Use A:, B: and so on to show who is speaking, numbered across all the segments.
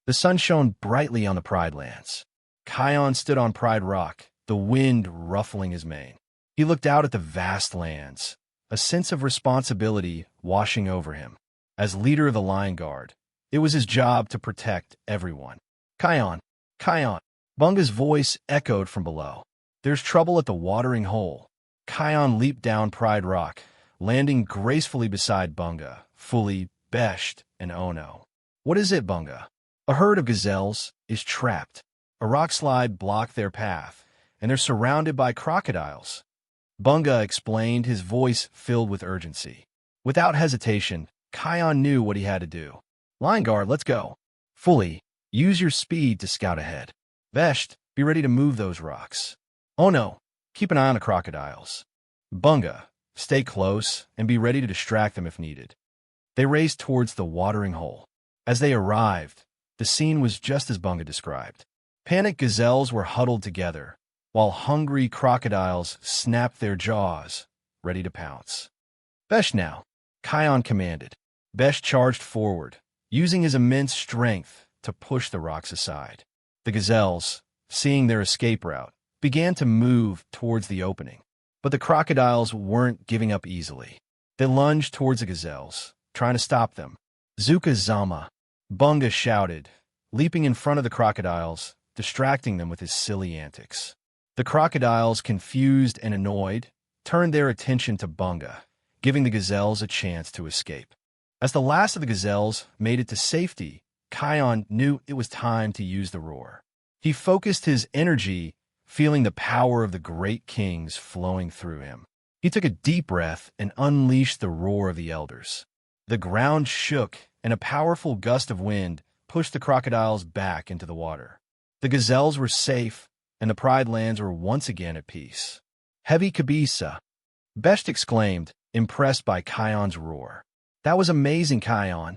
A: The sun shone brightly on the Pride lands. Kion stood on Pride Rock, the wind ruffling his mane. He looked out at the vast lands, a sense of responsibility washing over him. As leader of the Lion Guard, it was his job to protect everyone. Kion, Kion. Bunga's voice echoed from below. There's trouble at the watering hole. Kion leaped down Pride Rock, landing gracefully beside Bunga, Fully, Besht, and Ono. What is it, Bunga? A herd of gazelles is trapped. A rock slide blocked their path, and they're surrounded by crocodiles. Bunga explained, his voice filled with urgency. Without hesitation, Kion knew what he had to do. Lion Guard, let's go. Fully, use your speed to scout ahead. Besht, be ready to move those rocks. Ono, keep an eye on the crocodiles. Bunga, stay close and be ready to distract them if needed. They raced towards the watering hole. As they arrived, the scene was just as Bunga described. Panicked gazelles were huddled together, while hungry crocodiles snapped their jaws, ready to pounce. Besht now, Kion commanded. Besht charged forward, using his immense strength to push the rocks aside. The gazelles, seeing their escape route, began to move towards the opening. But the crocodiles weren't giving up easily. They lunged towards the gazelles, trying to stop them. Zuka Zama, Bunga shouted, leaping in front of the crocodiles, distracting them with his silly antics. The crocodiles, confused and annoyed, turned their attention to Bunga, giving the gazelles a chance to escape. As the last of the gazelles made it to safety, Kion knew it was time to use the roar. He focused his energy, feeling the power of the great kings flowing through him. He took a deep breath and unleashed the roar of the elders. The ground shook, and a powerful gust of wind pushed the crocodiles back into the water. The gazelles were safe, and the Pride lands were once again at peace. Heavy Kabisa, Besht exclaimed, impressed by Kion's roar. That was amazing, Kion.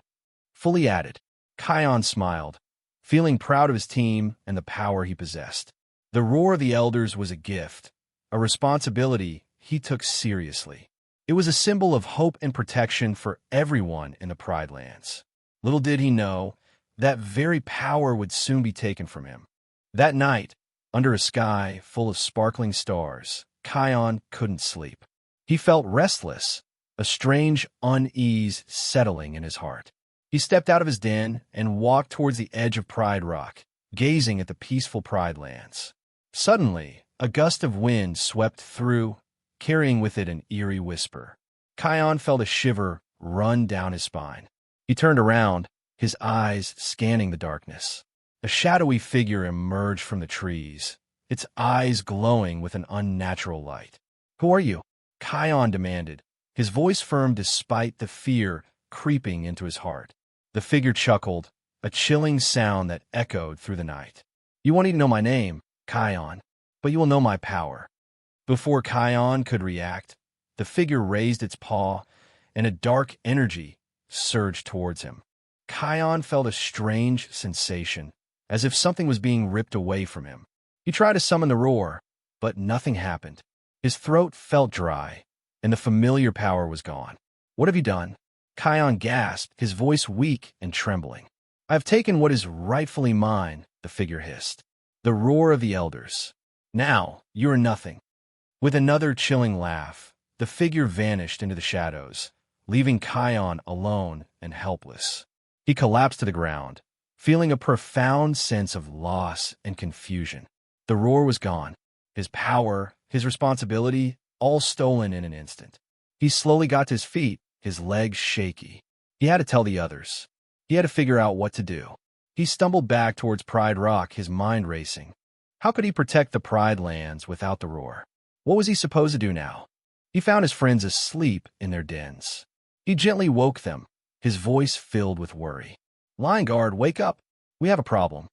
A: Fully added. Kion smiled, feeling proud of his team and the power he possessed. The roar of the elders was a gift, a responsibility he took seriously. It was a symbol of hope and protection for everyone in the Pride lands. Little did he know, that very power would soon be taken from him. That night, under a sky full of sparkling stars, Kion couldn't sleep. He felt restless, a strange unease settling in his heart. He stepped out of his den and walked towards the edge of Pride Rock, gazing at the peaceful Pride lands. Suddenly, a gust of wind swept through, carrying with it an eerie whisper. Kion felt a shiver run down his spine. He turned around, his eyes scanning the darkness. A shadowy figure emerged from the trees, its eyes glowing with an unnatural light. Who are you? Kion demanded, his voice firm despite the fear creeping into his heart. The figure chuckled, a chilling sound that echoed through the night. You won't even know my name, Kion, but you will know my power. Before Kion could react, the figure raised its paw, and a dark energy surged towards him. Kion felt a strange sensation, as if something was being ripped away from him. He tried to summon the roar, but nothing happened. His throat felt dry, and the familiar power was gone. What have you done? Kion gasped, his voice weak and trembling. I have taken what is rightfully mine, the figure hissed. The roar of the elders. Now, you are nothing. With another chilling laugh, the figure vanished into the shadows, leaving Kion alone and helpless. He collapsed to the ground, feeling a profound sense of loss and confusion. The roar was gone, his power, his responsibility, all stolen in an instant. He slowly got to his feet, his legs shaky. He had to tell the others. He had to figure out what to do. He stumbled back towards Pride Rock, his mind racing. How could he protect the Pride lands without the roar? What was he supposed to do now? He found his friends asleep in their dens. He gently woke them, his voice filled with worry. Lion Guard, wake up. We have a problem.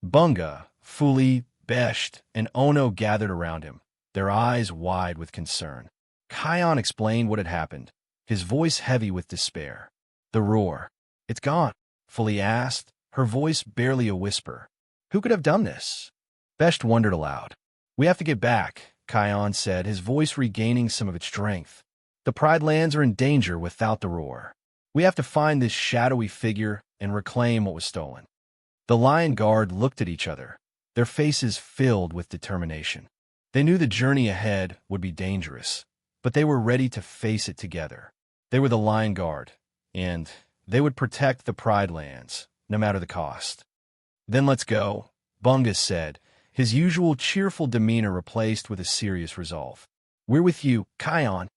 A: Bunga, Fully, Besht, and Ono gathered around him, their eyes wide with concern. Kion explained what had happened, his voice heavy with despair. The roar. It's gone, Fully asked, her voice barely a whisper. Who could have done this? Besht wondered aloud. We have to get back, Kion said, his voice regaining some of its strength. The Pride lands are in danger without the roar. We have to find this shadowy figure and reclaim what was stolen. The lion guard looked at each other, their faces filled with determination. They knew the journey ahead would be dangerous, but they were ready to face it together. They were the lion guard, and they would protect the Pride Lands, no matter the cost. "Then let's go," Bunga said, his usual cheerful demeanor replaced with a serious resolve. "We're with you, Kion."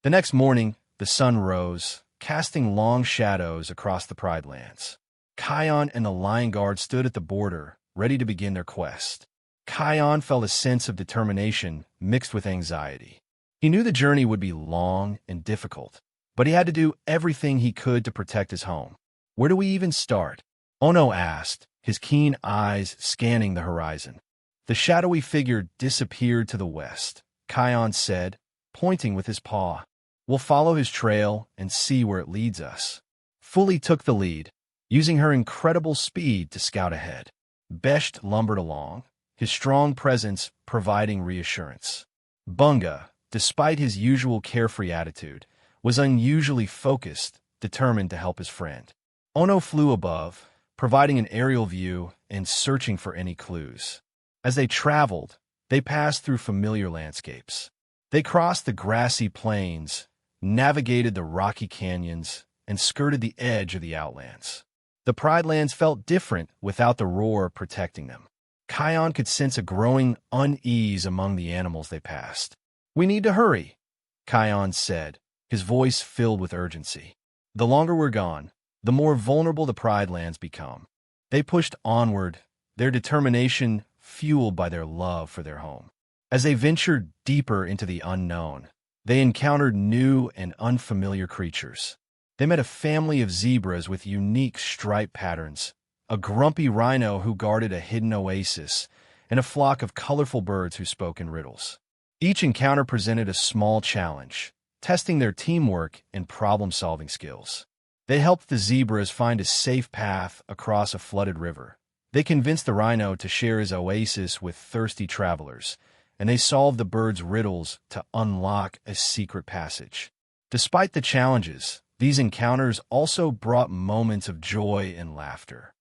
A: The next morning, the sun rose, casting long shadows across the Pride Lands. Kion and the lion guard stood at the border, ready to begin their quest. Kion felt a sense of determination mixed with anxiety. He knew the journey would be long and difficult, but he had to do everything he could to protect his home. "Where do we even start?" Ono asked, his keen eyes scanning the horizon. The shadowy figure disappeared to the west, Kion said, pointing with his paw. "We'll follow his trail and see where it leads us." Fully took the lead, using her incredible speed to scout ahead. Besht lumbered along, his strong presence providing reassurance. Bunga, despite his usual carefree attitude, was unusually focused, determined to help his friend. Ono flew above, providing an aerial view and searching for any clues. As they traveled, they passed through familiar landscapes. They crossed the grassy plains, navigated the rocky canyons, and skirted the edge of the outlands. The Pride Lands felt different without the roar protecting them. Kion could sense a growing unease among the animals they passed. "We need to hurry," Kion said, his voice filled with urgency. "The longer we're gone, the more vulnerable the Pride Lands become." They pushed onward, their determination fueled by their love for their home. As they ventured deeper into the unknown, they encountered new and unfamiliar creatures. They met a family of zebras with unique stripe patterns, a grumpy rhino who guarded a hidden oasis, and a flock of colorful birds who spoke in riddles. Each encounter presented a small challenge, testing their teamwork and problem-solving skills. They helped the zebras find a safe path across a flooded river. They convinced the rhino to share his oasis with thirsty travelers, and they solved the birds' riddles to unlock a secret passage. Despite the challenges, these encounters also brought moments of joy and laughter.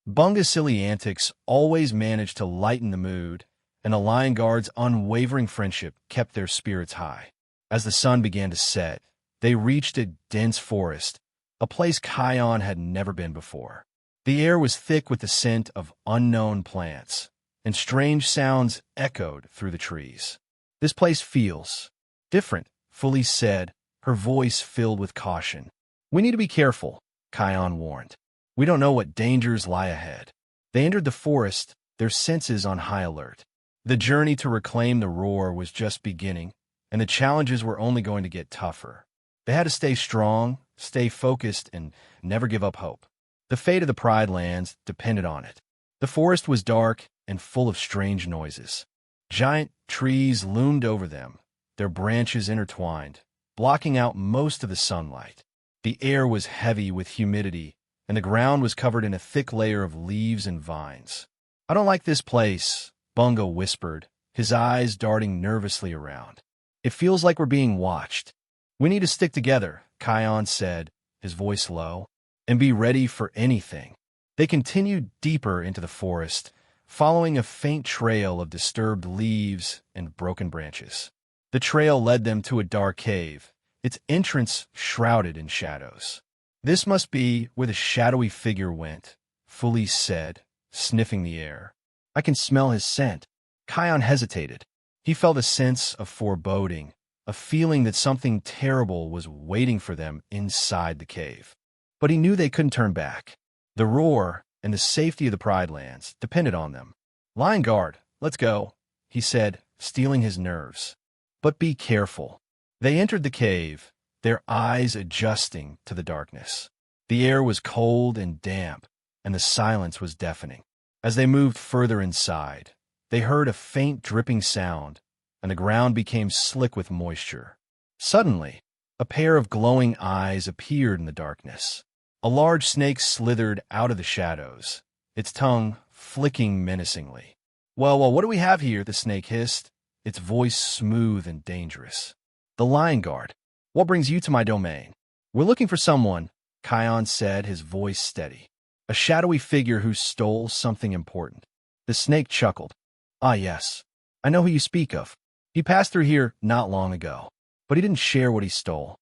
A: Bunga's silly antics always managed to lighten the mood, and the lion guard's unwavering friendship kept their spirits high. As the sun began to set, they reached a dense forest, a place Kion had never been before. The air was thick with the scent of unknown plants, and strange sounds echoed through the trees. "This place feels different," Fully said, her voice filled with caution. "We need to be careful," Kion warned. "We don't know what dangers lie ahead." They entered the forest, their senses on high alert. The journey to reclaim the roar was just beginning, and the challenges were only going to get tougher. They had to stay strong, stay focused, and never give up hope. The fate of the Pride Lands depended on it. The forest was dark and full of strange noises. Giant trees loomed over them, their branches intertwined, blocking out most of the sunlight. The air was heavy with humidity, and the ground was covered in a thick layer of leaves and vines. "I don't like this place," Bunga whispered, his eyes darting nervously around. "It feels like we're being watched." "We need to stick together," Kion said, his voice low, "and be ready for anything." They continued deeper into the forest, following a faint trail of disturbed leaves and broken branches. The trail led them to a dark cave, its entrance shrouded in shadows. "This must be where the shadowy figure went," Fully said, sniffing the air. "I can smell his scent." Kion hesitated. He felt a sense of foreboding, a feeling that something terrible was waiting for them inside the cave. But he knew they couldn't turn back. The roar and the safety of the Pride Lands depended on them. "Lion Guard, let's go," he said, steeling his nerves. "But be careful." They entered the cave, their eyes adjusting to the darkness. The air was cold and damp, and the silence was deafening. As they moved further inside, they heard a faint dripping sound, and the ground became slick with moisture. Suddenly, a pair of glowing eyes appeared in the darkness. A large snake slithered out of the shadows, its tongue flicking menacingly. Well, what do we have here?" the snake hissed, its voice smooth and dangerous. "The Lion Guard. What brings you to my domain?" "We're looking for someone," Kion said, his voice steady. A shadowy figure who stole something important. The snake chuckled. Ah, yes. I know who you speak of. He passed through here not long ago, but he didn't share what he stole.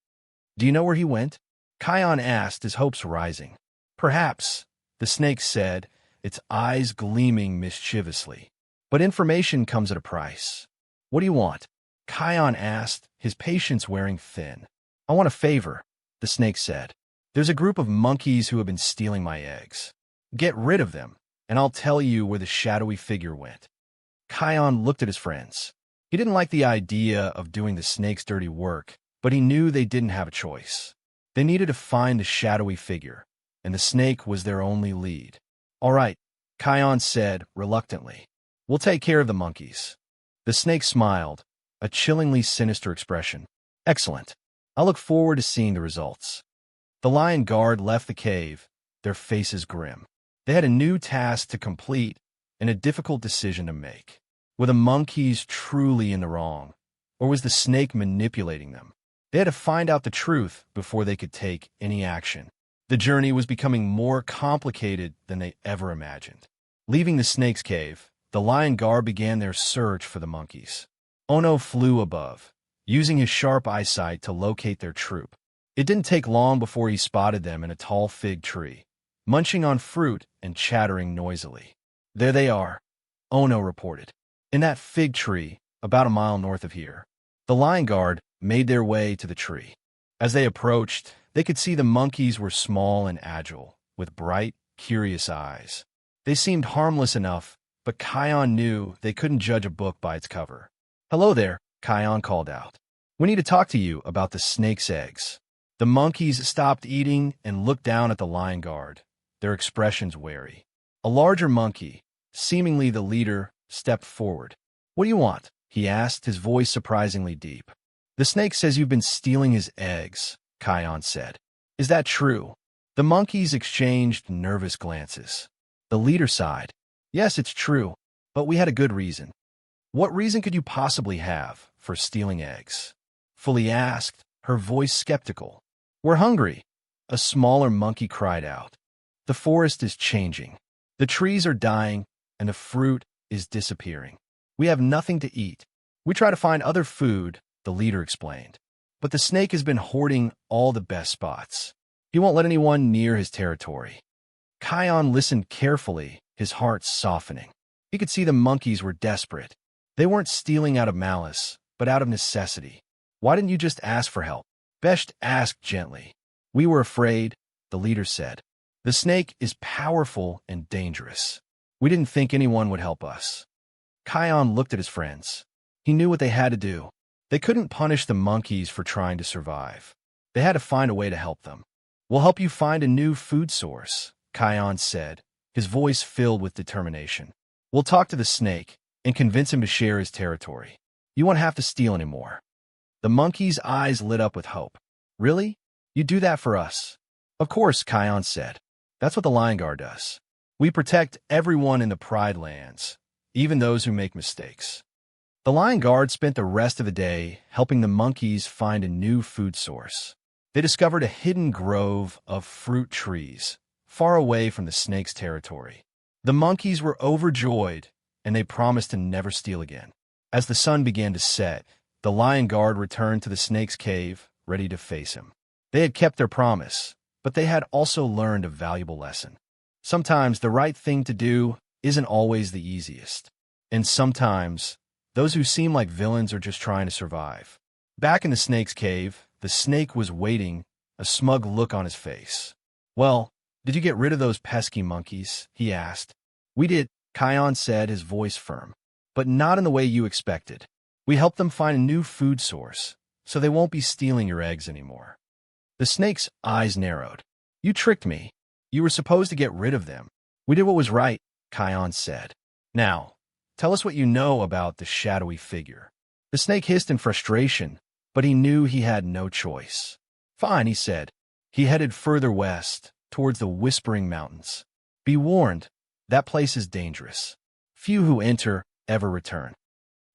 A: Do you know where he went? Kion asked, his hopes rising. Perhaps, the snake said, its eyes gleaming mischievously. But information comes at a price. What do you want? Kion asked, his patience wearing thin. I want a favor, the snake said. There's a group of monkeys who have been stealing my eggs. Get rid of them, and I'll tell you where the shadowy figure went. Kion looked at his friends. He didn't like the idea of doing the snake's dirty work, but he knew they didn't have a choice. They needed to find the shadowy figure, and the snake was their only lead. All right, Kion said reluctantly. We'll take care of the monkeys. The snake smiled, a chillingly sinister expression. Excellent. I look forward to seeing the results. The lion guard left the cave, their faces grim. They had a new task to complete and a difficult decision to make. Were the monkeys truly in the wrong, or was the snake manipulating them? They had to find out the truth before they could take any action. The journey was becoming more complicated than they ever imagined. Leaving the snake's cave, the lion guard began their search for the monkeys. Ono flew above, using his sharp eyesight to locate their troop. It didn't take long before he spotted them in a tall fig tree, munching on fruit and chattering noisily. There they are, Ono reported. In that fig tree, about a mile north of here. The lion guard made their way to the tree. As they approached, they could see the monkeys were small and agile, with bright, curious eyes. They seemed harmless enough, but Kion knew they couldn't judge a book by its cover. Hello there, Kion called out. We need to talk to you about the snake's eggs. The monkeys stopped eating and looked down at the lion guard, their expressions wary. A larger monkey, seemingly the leader, stepped forward. What do you want? He asked, his voice surprisingly deep. The snake says you've been stealing his eggs, Kion said. Is that true? The monkeys exchanged nervous glances. The leader sighed. Yes, it's true, but we had a good reason. What reason could you possibly have for stealing eggs? Fully asked, her voice skeptical. We're hungry, a smaller monkey cried out. The forest is changing. The trees are dying, and the fruit is disappearing. We have nothing to eat. We try to find other food, the leader explained. But the snake has been hoarding all the best spots. He won't let anyone near his territory. Kion listened carefully, his heart softening. He could see the monkeys were desperate. They weren't stealing out of malice, but out of necessity. Why didn't you just ask for help? Besht asked gently. We were afraid, the leader said. The snake is powerful and dangerous. We didn't think anyone would help us. Kion looked at his friends. He knew what they had to do. They couldn't punish the monkeys for trying to survive. They had to find a way to help them. We'll help you find a new food source, Kion said, his voice filled with determination. We'll talk to the snake and convince him to share his territory. You won't have to steal anymore. The monkey's eyes lit up with hope. Really? You do that for us? Of course, Kion said. That's what the lion guard does. We protect everyone in the Pride Lands, even those who make mistakes. The lion guard spent the rest of the day helping the monkeys find a new food source. They discovered a hidden grove of fruit trees, far away from the snake's territory. The monkeys were overjoyed, and they promised to never steal again. As the sun began to set, the lion guard returned to the snake's cave, ready to face him. They had kept their promise, but they had also learned a valuable lesson. Sometimes the right thing to do isn't always the easiest. And sometimes, those who seem like villains are just trying to survive. Back in the snake's cave, the snake was waiting, a smug look on his face. Well, did you get rid of those pesky monkeys? He asked. We did, Kion said, his voice firm. But not in the way you expected. We helped them find a new food source, so they won't be stealing your eggs anymore. The snake's eyes narrowed. You tricked me. You were supposed to get rid of them. We did what was right, Kion said. Now, tell us what you know about the shadowy figure. The snake hissed in frustration, but he knew he had no choice. Fine, he said. He headed further west, towards the Whispering Mountains. Be warned, that place is dangerous. Few who enter ever return.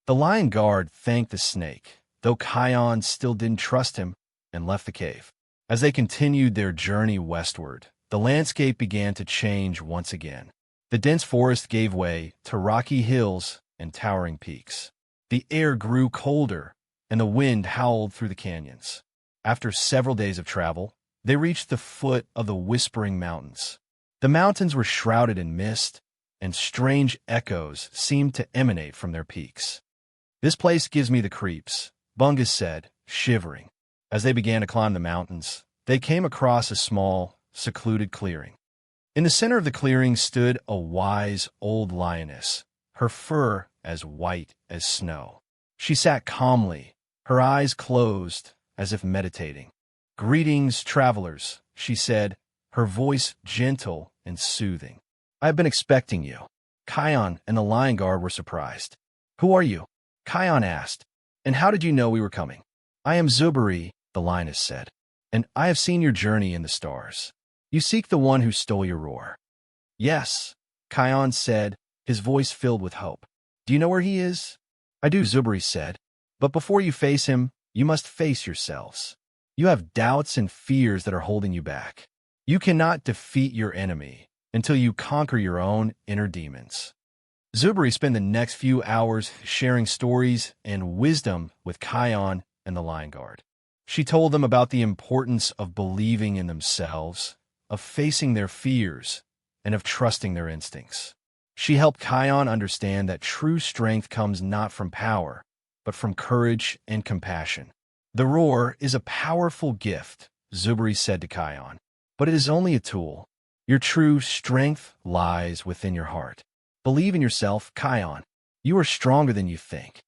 A: The lion guard thanked the snake, though Kion still didn't trust him, and left the cave. As they continued their journey westward, the landscape began to change once again. The dense forest gave way to rocky hills and towering peaks. The air grew colder, and the wind howled through the canyons. After several days of travel, they reached the foot of the Whispering Mountains. The mountains were shrouded in mist, and strange echoes seemed to emanate from their peaks. "This place gives me the creeps," Bungus said, shivering. As they began to climb the mountains, they came across a small, secluded clearing. In the center of the clearing stood a wise old lioness, her fur as white as snow. She sat calmly, her eyes closed, as if meditating. "Greetings, travelers," she said, her voice gentle and soothing. "I have been expecting you." Kion and the lion guard were surprised. "Who are you?" Kion asked. "And how did you know we were coming?" "I am Zubri," the lioness said, "and I have seen your journey in the stars. You seek the one who stole your roar." "Yes," Kion said, his voice filled with hope. "Do you know where he is?" "I do," Zubri said. "But before you face him, you must face yourselves. You have doubts and fears that are holding you back. You cannot defeat your enemy until you conquer your own inner demons." Zubri spent the next few hours sharing stories and wisdom with Kion and the lion guard. She told them about the importance of believing in themselves, of facing their fears, and of trusting their instincts. She helped Kion understand that true strength comes not from power, but from courage and compassion. "The roar is a powerful gift," Zubri said to Kion, "but it is only a tool. Your true strength lies within your heart. Believe in yourself, Kion. You are stronger than you think."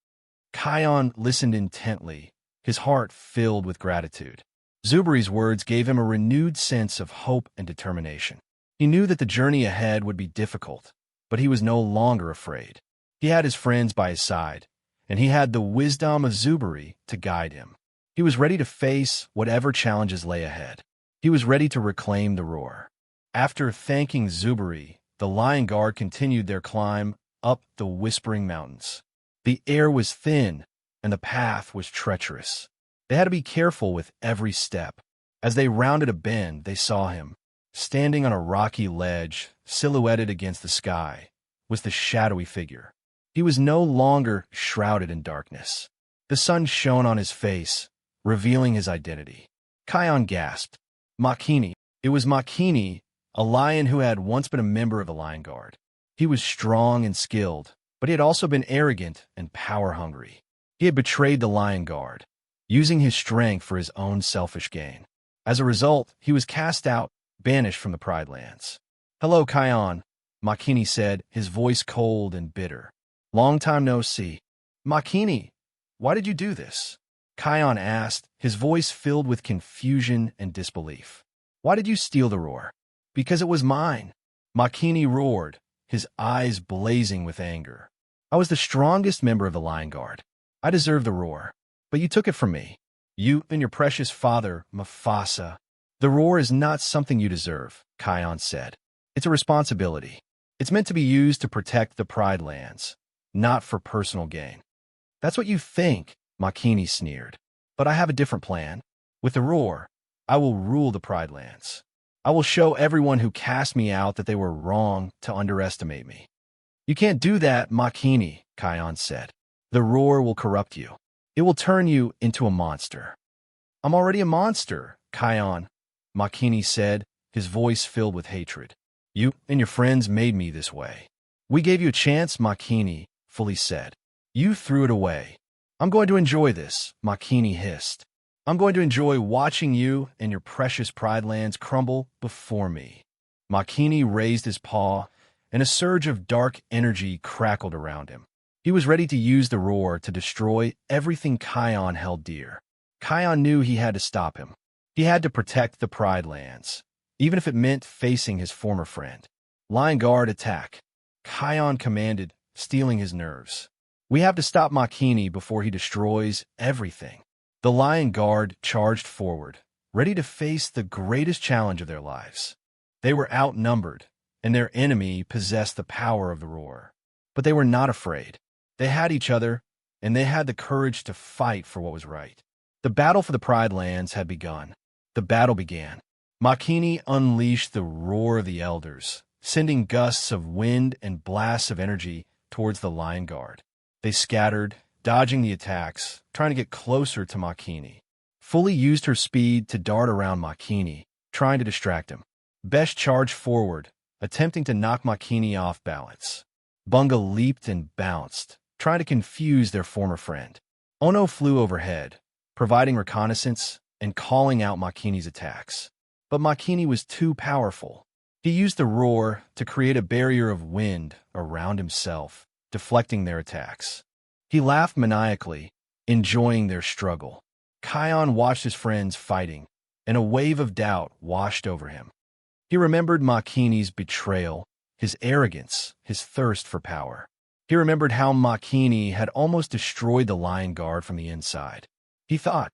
A: Kion listened intently, his heart filled with gratitude. Zubri's words gave him a renewed sense of hope and determination. He knew that the journey ahead would be difficult, but he was no longer afraid. He had his friends by his side, and he had the wisdom of Zubri to guide him. He was ready to face whatever challenges lay ahead. He was ready to reclaim the roar. After thanking Zubri, the lion guard continued their climb up the Whispering Mountains. The air was thin, and the path was treacherous. They had to be careful with every step. As they rounded a bend, they saw him. Standing on a rocky ledge, silhouetted against the sky, was the shadowy figure. He was no longer shrouded in darkness. The sun shone on his face, revealing his identity. Kion gasped. Machini. It was Machini, a lion who had once been a member of the Lion Guard. He was strong and skilled, but he had also been arrogant and power-hungry. He had betrayed the Lion Guard, using his strength for his own selfish gain. As a result, he was cast out, banished from the Pride Lands. "Hello, Kion," Machini said, his voice cold and bitter. "Long time no see." "Machini, why did you do this?" Kion asked, his voice filled with confusion and disbelief. "Why did you steal the roar?" "Because it was mine." Machini roared, his eyes blazing with anger. "I was the strongest member of the Lion Guard. I deserved the roar, but you took it from me. You and your precious father, Mufasa." "The roar is not something you deserve," Kion said. "It's a responsibility. It's meant to be used to protect the Pride Lands, not for personal gain." "That's what you think," Machini sneered. "But I have a different plan. With the roar, I will rule the Pride Lands. I will show everyone who cast me out that they were wrong to underestimate me." "You can't do that, Machini," Kion said. "The roar will corrupt you. It will turn you into a monster." "I'm already a monster, Kion," Machini said, his voice filled with hatred. "You and your friends made me this way." "We gave you a chance," Machini fully said. "You threw it away." "I'm going to enjoy this," Machini hissed. "I'm going to enjoy watching you and your precious Pride Lands crumble before me." Machini raised his paw, and a surge of dark energy crackled around him. He was ready to use the roar to destroy everything Kion held dear. Kion knew he had to stop him. He had to protect the Pride Lands, even if it meant facing his former friend. "Lion Guard, attack," Kion commanded, steeling his nerves. "We have to stop Machini before he destroys everything." The Lion Guard charged forward, ready to face the greatest challenge of their lives. They were outnumbered, and their enemy possessed the power of the roar. But they were not afraid. They had each other, and they had the courage to fight for what was right. The battle for the Pride Lands had begun. The battle began. Machini unleashed the roar of the elders, sending gusts of wind and blasts of energy towards the lion guard. They scattered, dodging the attacks, trying to get closer to Machini. Fully used her speed to dart around Machini, trying to distract him. Besh charged forward, attempting to knock Machini off balance. Bunga leaped and bounced, trying to confuse their former friend. Ono flew overhead, providing reconnaissance and calling out Machini's attacks. But Machini was too powerful. He used the roar to create a barrier of wind around himself, deflecting their attacks. He laughed maniacally, enjoying their struggle. Kion watched his friends fighting, and a wave of doubt washed over him. He remembered Machini's betrayal, his arrogance, his thirst for power. He remembered how Machini had almost destroyed the lion guard from the inside. He thought,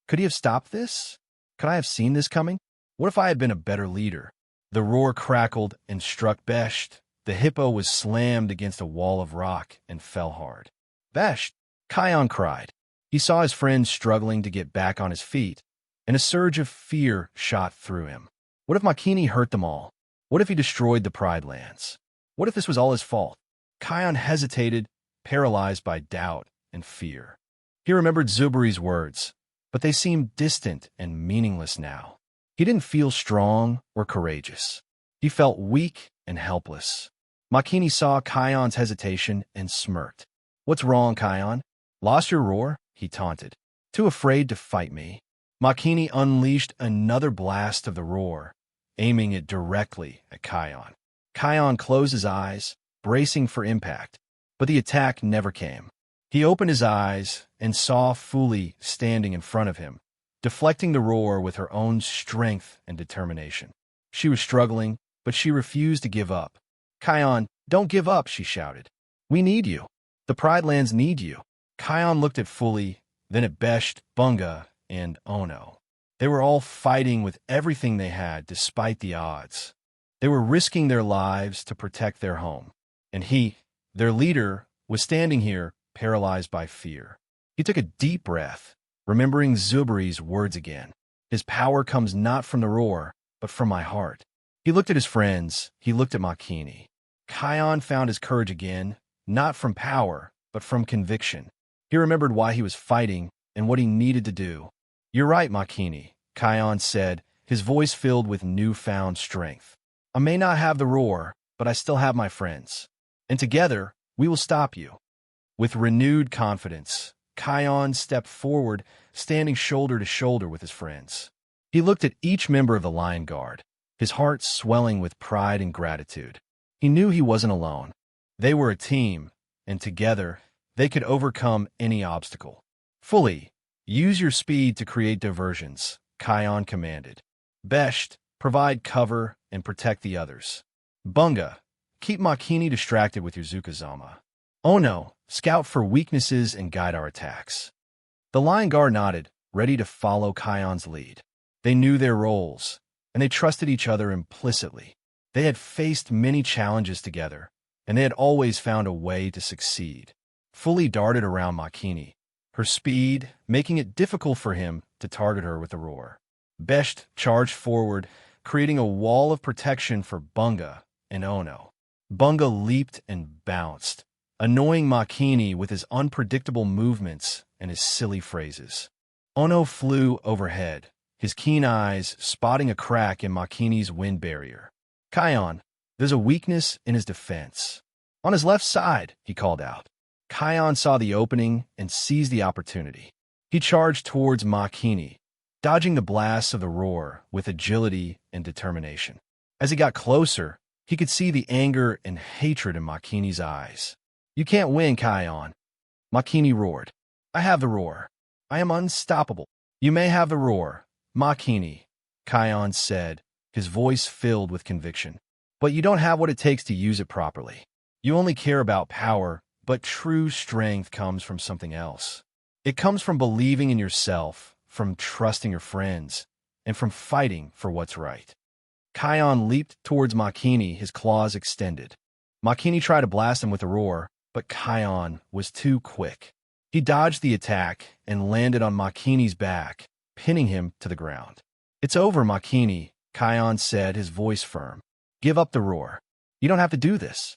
A: could he have stopped this? Could I have seen this coming? What if I had been a better leader? The roar crackled and struck Besht. The hippo was slammed against a wall of rock and fell hard. Besht! Kion cried. He saw his friend struggling to get back on his feet, and a surge of fear shot through him. What if Machini hurt them all? What if he destroyed the Pride Lands? What if this was all his fault? Kion hesitated, paralyzed by doubt and fear. He remembered Zubri's words, but they seemed distant and meaningless now. He didn't feel strong or courageous. He felt weak and helpless. Machini saw Kion's hesitation and smirked. What's wrong, Kion? Lost your roar? He taunted. Too afraid to fight me? Machini unleashed another blast of the roar, aiming it directly at Kion. Kion closed his eyes, bracing for impact, but the attack never came. He opened his eyes and saw Fuli standing in front of him, deflecting the roar with her own strength and determination. She was struggling, but she refused to give up. Kion, don't give up, she shouted. We need you. The Pride Lands need you. Kion looked at Fuli, then at Besht, Bunga, and Ono. They were all fighting with everything they had despite the odds. They were risking their lives to protect their home. And he, their leader, was standing here, paralyzed by fear. He took a deep breath, remembering Zubri's words again. His power comes not from the roar, but from my heart. He looked at his friends. He looked at Machini. Kion found his courage again, not from power, but from conviction. He remembered why he was fighting and what he needed to do. You're right, Machini, Kion said, his voice filled with newfound strength. I may not have the roar, but I still have my friends. And together, we will stop you. With renewed confidence, Kion stepped forward, standing shoulder to shoulder with his friends. He looked at each member of the Lion Guard, his heart swelling with pride and gratitude. He knew he wasn't alone. They were a team, and together, they could overcome any obstacle. Fully, use your speed to create diversions, Kion commanded. Besht, provide cover and protect the others. Bunga, keep Machini distracted with your Zukazama. Ono, scout for weaknesses and guide our attacks. The Lion Guard nodded, ready to follow Kion's lead. They knew their roles, and they trusted each other implicitly. They had faced many challenges together, and they had always found a way to succeed. Fully darted around Machini, her speed making it difficult for him to target her with a roar. Besht charged forward, creating a wall of protection for Bunga and Ono. Bunga leaped and bounced, annoying Machini with his unpredictable movements and his silly phrases. Ono flew overhead, his keen eyes spotting a crack in Machini's wind barrier. Kion, there's a weakness in his defense. On his left side, he called out. Kion saw the opening and seized the opportunity. He charged towards Machini, dodging the blasts of the roar with agility and determination. As he got closer, he could see the anger and hatred in Machini's eyes. You can't win, Kion. Machini roared. I have the roar. I am unstoppable. You may have the roar, Machini, Kion said, his voice filled with conviction. But you don't have what it takes to use it properly. You only care about power, but true strength comes from something else. It comes from believing in yourself, from trusting your friends, and from fighting for what's right. Kion leaped towards Machini, his claws extended. Machini tried to blast him with a roar, but Kion was too quick. He dodged the attack and landed on Machini's back, pinning him to the ground. It's over, Machini, Kion said, his voice firm. Give up the roar. You don't have to do this.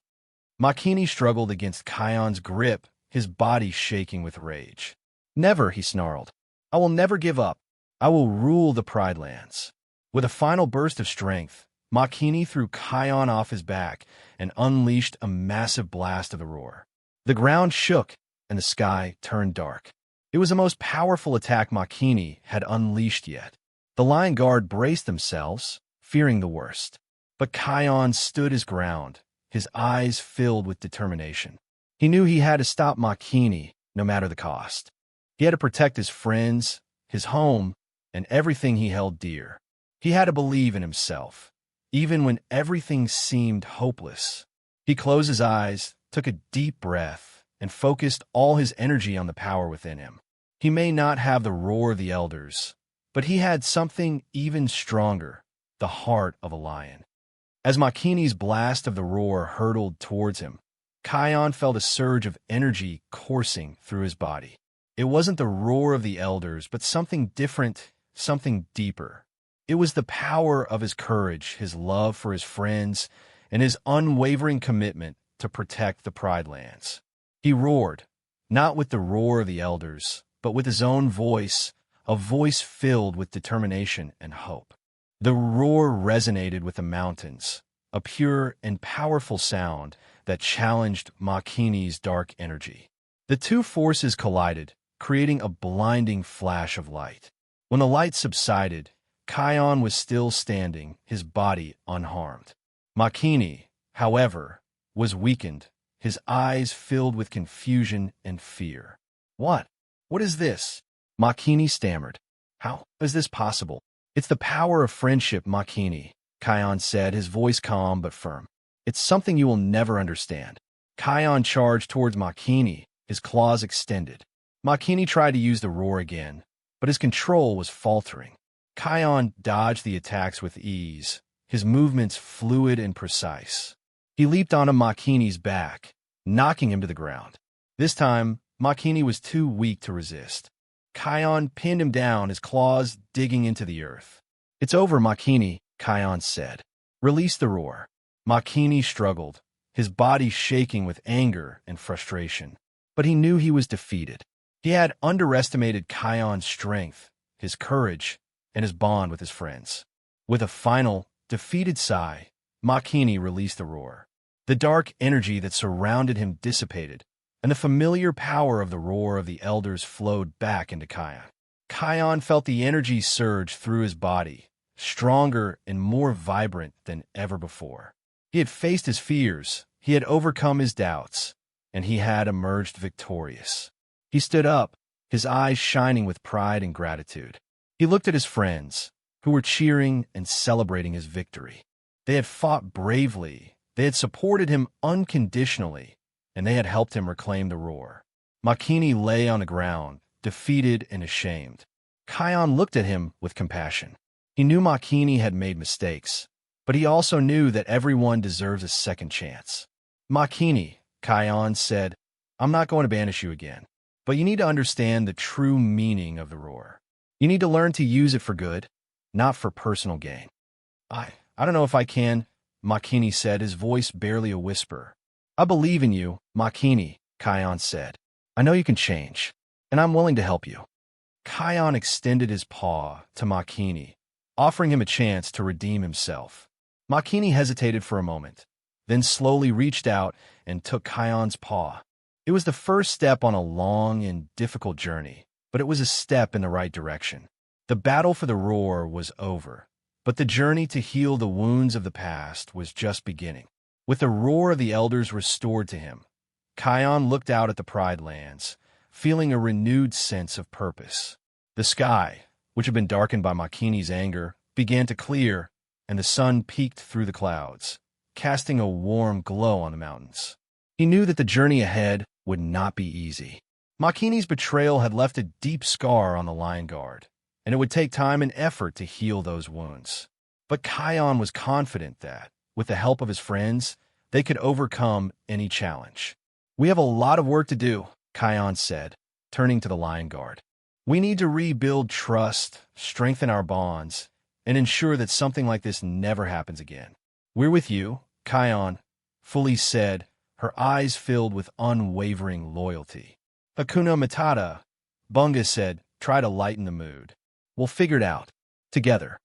A: Machini struggled against Kion's grip, his body shaking with rage. Never, he snarled. I will never give up. I will rule the Pride Lands. With a final burst of strength, Machini threw Kion off his back and unleashed a massive blast of the roar. The ground shook, and the sky turned dark. It was the most powerful attack Machini had unleashed yet. The Lion Guard braced themselves, fearing the worst. But Kion stood his ground, his eyes filled with determination. He knew he had to stop Machini, no matter the cost. He had to protect his friends, his home, and everything he held dear. He had to believe in himself, even when everything seemed hopeless. He closed his eyes, took a deep breath, and focused all his energy on the power within him. He may not have the roar of the elders, but he had something even stronger, the heart of a lion. As Machini's blast of the roar hurtled towards him, Kion felt a surge of energy coursing through his body. It wasn't the roar of the elders, but something different, something deeper. It was the power of his courage, his love for his friends, and his unwavering commitment to protect the Pride Lands. He roared, not with the roar of the elders, but with his own voice, a voice filled with determination and hope. The roar resonated with the mountains, a pure and powerful sound that challenged Machini's dark energy. The two forces collided, creating a blinding flash of light. When the light subsided, Kion was still standing, his body unharmed. Machini, however, was weakened, his eyes filled with confusion and fear. What? What is this? Machini stammered. How is this possible? It's the power of friendship, Machini, Kion said, his voice calm but firm. It's something you will never understand. Kion charged towards Machini, his claws extended. Machini tried to use the roar again, but his control was faltering. Kion dodged the attacks with ease, his movements fluid and precise. He leaped onto Machini's back, knocking him to the ground. This time, Machini was too weak to resist. Kion pinned him down, his claws digging into the earth. It's over, Machini, Kion said. Release the roar. Machini struggled, his body shaking with anger and frustration. But he knew he was defeated. He had underestimated Kion's strength, his courage, and his bond with his friends. With a final, defeated sigh, Machini released the roar. The dark energy that surrounded him dissipated, and the familiar power of the roar of the elders flowed back into Kion. Kion felt the energy surge through his body, stronger and more vibrant than ever before. He had faced his fears, he had overcome his doubts, and he had emerged victorious. He stood up, his eyes shining with pride and gratitude. He looked at his friends, who were cheering and celebrating his victory. They had fought bravely, they had supported him unconditionally, and they had helped him reclaim the roar. Machini lay on the ground, defeated and ashamed. Kion looked at him with compassion. He knew Machini had made mistakes, but he also knew that everyone deserves a second chance. Machini, Kion said, I'm not going to banish you again, but you need to understand the true meaning of the roar. You need to learn to use it for good, not for personal gain. I don't know if I can, Machini said, his voice barely a whisper. I believe in you, Machini, Kion said. I know you can change, and I'm willing to help you. Kion extended his paw to Machini, offering him a chance to redeem himself. Machini hesitated for a moment, then slowly reached out and took Kion's paw. It was the first step on a long and difficult journey, but it was a step in the right direction. The battle for the roar was over, but the journey to heal the wounds of the past was just beginning. With the roar of the elders restored to him, Kion looked out at the Pride Lands, feeling a renewed sense of purpose. The sky, which had been darkened by Machini's anger, began to clear, and the sun peeked through the clouds, casting a warm glow on the mountains. He knew that the journey ahead would not be easy. Machini's betrayal had left a deep scar on the Lion Guard, and it would take time and effort to heal those wounds. But Kion was confident that, with the help of his friends, they could overcome any challenge. We have a lot of work to do, Kion said, turning to the Lion Guard. We need to rebuild trust, strengthen our bonds, and ensure that something like this never happens again. We're with you, Kion, fully said, her eyes filled with unwavering loyalty. Hakuna Matata, Bunga said, try to lighten the mood. We'll figure it out. Together.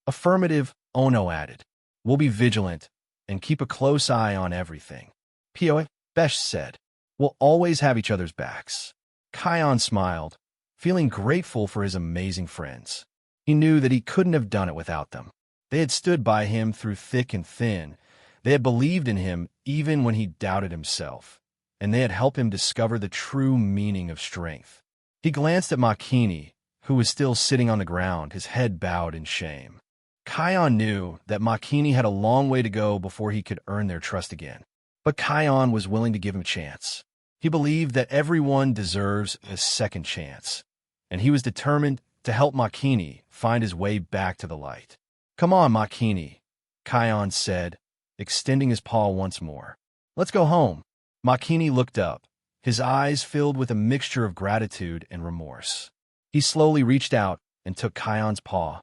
A: Affirmative, Ono added. We'll be vigilant and keep a close eye on everything. Pioe, Besh said. We'll always have each other's backs. Kion smiled, feeling grateful for his amazing friends. He knew that he couldn't have done it without them. They had stood by him through thick and thin. They had believed in him even when he doubted himself, and they had helped him discover the true meaning of strength. He glanced at Machini, who was still sitting on the ground, his head bowed in shame. Kion knew that Machini had a long way to go before he could earn their trust again. But Kion was willing to give him a chance. He believed that everyone deserves a second chance, and he was determined to help Machini find his way back to the light. Come on, Machini, Kion said, extending his paw once more. Let's go home. Machini looked up, his eyes filled with a mixture of gratitude and remorse. He slowly reached out and took Kion's paw,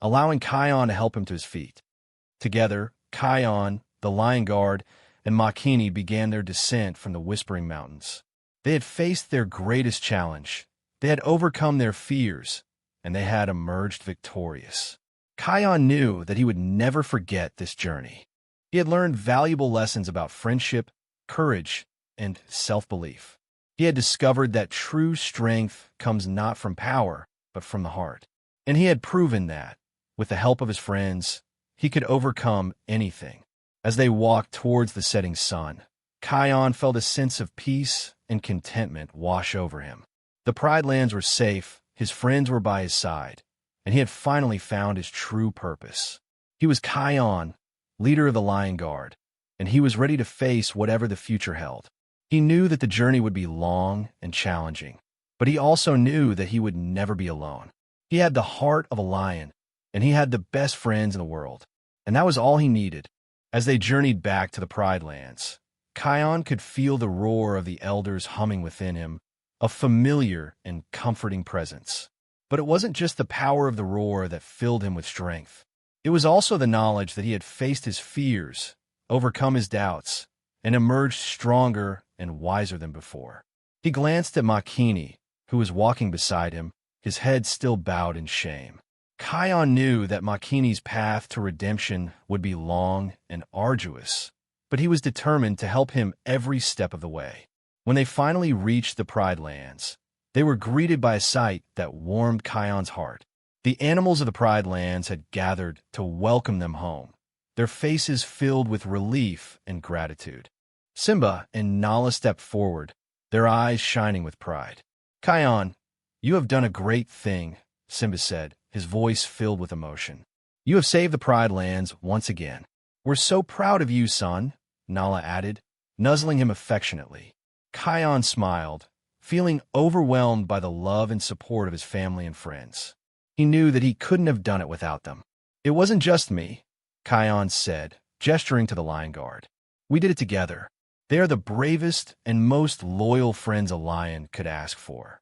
A: allowing Kion to help him to his feet. Together, Kion, the lion guard, and Machini began their descent from the Whispering Mountains. They had faced their greatest challenge. They had overcome their fears, and they had emerged victorious. Kion knew that he would never forget this journey. He had learned valuable lessons about friendship, courage, and self-belief. He had discovered that true strength comes not from power, but from the heart. And he had proven that, with the help of his friends, he could overcome anything. As they walked towards the setting sun, Kion felt a sense of peace and contentment wash over him. The Pride Lands were safe, his friends were by his side, and he had finally found his true purpose. He was Kion, leader of the Lion Guard, and he was ready to face whatever the future held. He knew that the journey would be long and challenging, but he also knew that he would never be alone. He had the heart of a lion, and he had the best friends in the world, and that was all he needed. As they journeyed back to the Pride Lands, Kion could feel the roar of the elders humming within him, a familiar and comforting presence. But it wasn't just the power of the roar that filled him with strength. It was also the knowledge that he had faced his fears, overcome his doubts, and emerged stronger and wiser than before. He glanced at Machini, who was walking beside him, his head still bowed in shame. Kion knew that Machini's path to redemption would be long and arduous, but he was determined to help him every step of the way. When they finally reached the Pride Lands, they were greeted by a sight that warmed Kion's heart. The animals of the Pride Lands had gathered to welcome them home, their faces filled with relief and gratitude. Simba and Nala stepped forward, their eyes shining with pride. Kion, you have done a great thing, Simba said, his voice filled with emotion. You have saved the Pride Lands once again. We're so proud of you, son, Nala added, nuzzling him affectionately. Kion smiled, feeling overwhelmed by the love and support of his family and friends. He knew that he couldn't have done it without them. It wasn't just me, Kion said, gesturing to the Lion Guard. We did it together. They are the bravest and most loyal friends a lion could ask for.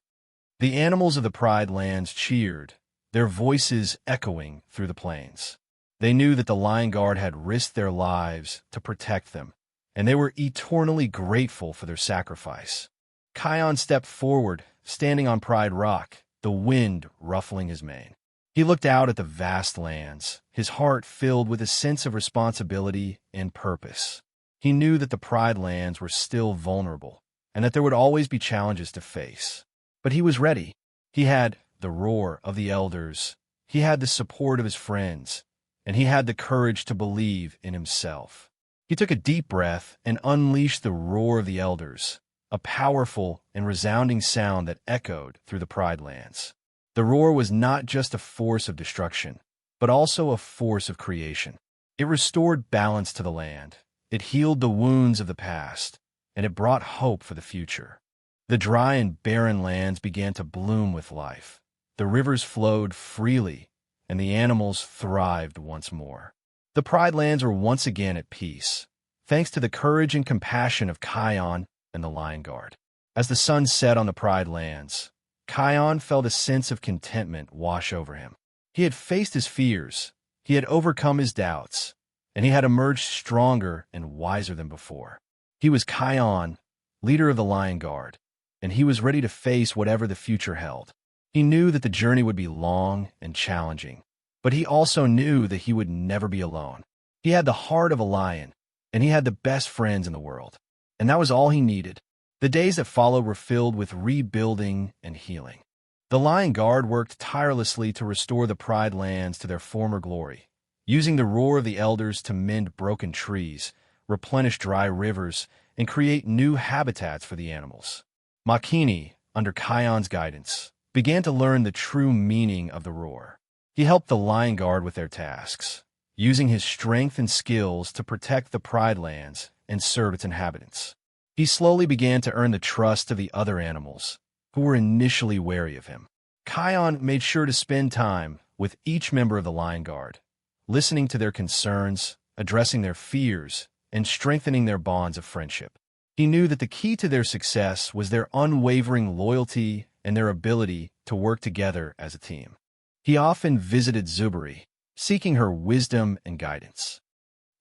A: The animals of the Pride Lands cheered, their voices echoing through the plains. They knew that the Lion Guard had risked their lives to protect them, and they were eternally grateful for their sacrifice. Kion stepped forward, standing on Pride Rock, the wind ruffling his mane. He looked out at the vast lands, his heart filled with a sense of responsibility and purpose. He knew that the Pride Lands were still vulnerable, and that there would always be challenges to face. But he was ready. He had the roar of the elders, he had the support of his friends, and he had the courage to believe in himself. He took a deep breath and unleashed the roar of the elders, a powerful and resounding sound that echoed through the Pride Lands. The roar was not just a force of destruction, but also a force of creation. It restored balance to the land, it healed the wounds of the past, and it brought hope for the future. The dry and barren lands began to bloom with life. The rivers flowed freely, and the animals thrived once more. The Pride Lands were once again at peace, thanks to the courage and compassion of Kion and the Lion Guard. As the sun set on the Pride Lands, Kion felt a sense of contentment wash over him. He had faced his fears, he had overcome his doubts, and he had emerged stronger and wiser than before. He was Kion, leader of the Lion Guard, and he was ready to face whatever the future held. He knew that the journey would be long and challenging, but he also knew that he would never be alone. He had the heart of a lion, and he had the best friends in the world, and that was all he needed. The days that followed were filled with rebuilding and healing. The Lion Guard worked tirelessly to restore the Pride lands to their former glory, using the roar of the elders to mend broken trees, replenish dry rivers, and create new habitats for the animals. Machini, under Kion's guidance, began to learn the true meaning of the roar. He helped the Lion Guard with their tasks, using his strength and skills to protect the Pride lands and serve its inhabitants. He slowly began to earn the trust of the other animals, who were initially wary of him. Kion made sure to spend time with each member of the Lion Guard, listening to their concerns, addressing their fears, and strengthening their bonds of friendship. He knew that the key to their success was their unwavering loyalty and their ability to work together as a team. He often visited Zubri, seeking her wisdom and guidance.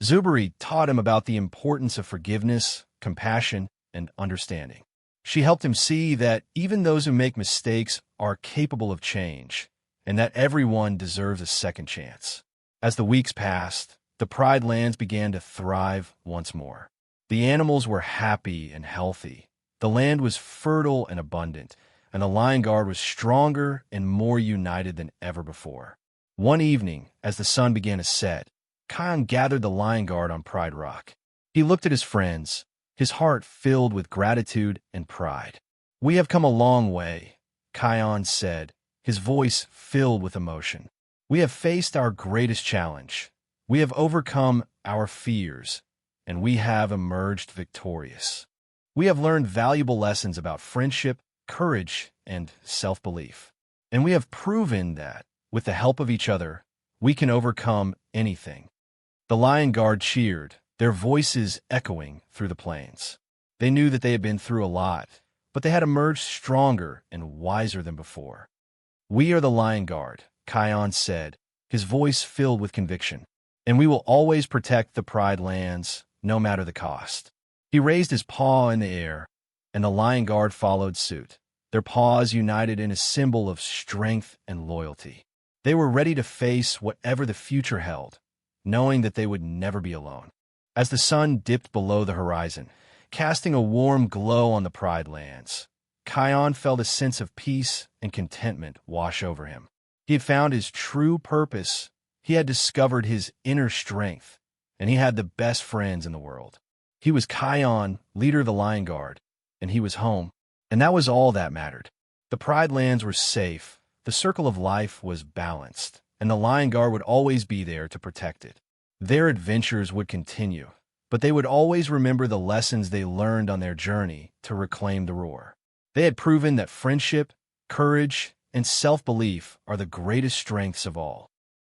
A: Zubri taught him about the importance of forgiveness, compassion, and understanding. She helped him see that even those who make mistakes are capable of change, and that everyone deserves a second chance. As the weeks passed, the Pride lands began to thrive once more. The animals were happy and healthy. The land was fertile and abundant, and the Lion Guard was stronger and more united than ever before. One evening, as the sun began to set, Kion gathered the Lion Guard on Pride Rock. He looked at his friends, his heart filled with gratitude and pride. "We have come a long way," Kion said, his voice filled with emotion. "We have faced our greatest challenge. We have overcome our fears, and we have emerged victorious. We have learned valuable lessons about friendship, courage, and self-belief. And we have proven that, with the help of each other, we can overcome anything." The Lion Guard cheered, their voices echoing through the plains. They knew that they had been through a lot, but they had emerged stronger and wiser than before. "We are the Lion Guard," Kion said, his voice filled with conviction, "and we will always protect the Pride lands, no matter the cost." He raised his paw in the air, and the Lion Guard followed suit, their paws united in a symbol of strength and loyalty. They were ready to face whatever the future held, knowing that they would never be alone. As the sun dipped below the horizon, casting a warm glow on the Pride lands, Kion felt a sense of peace and contentment wash over him. He had found his true purpose, he had discovered his inner strength, and he had the best friends in the world. He was Kion, leader of the Lion Guard, and he was home, and that was all that mattered. The Pride lands were safe, the circle of life was balanced, and the Lion Guard would always be there to protect it. Their adventures would continue, but they would always remember the lessons they learned on their journey to reclaim the roar. They had proven that friendship, courage, and self-belief are the greatest strengths of all.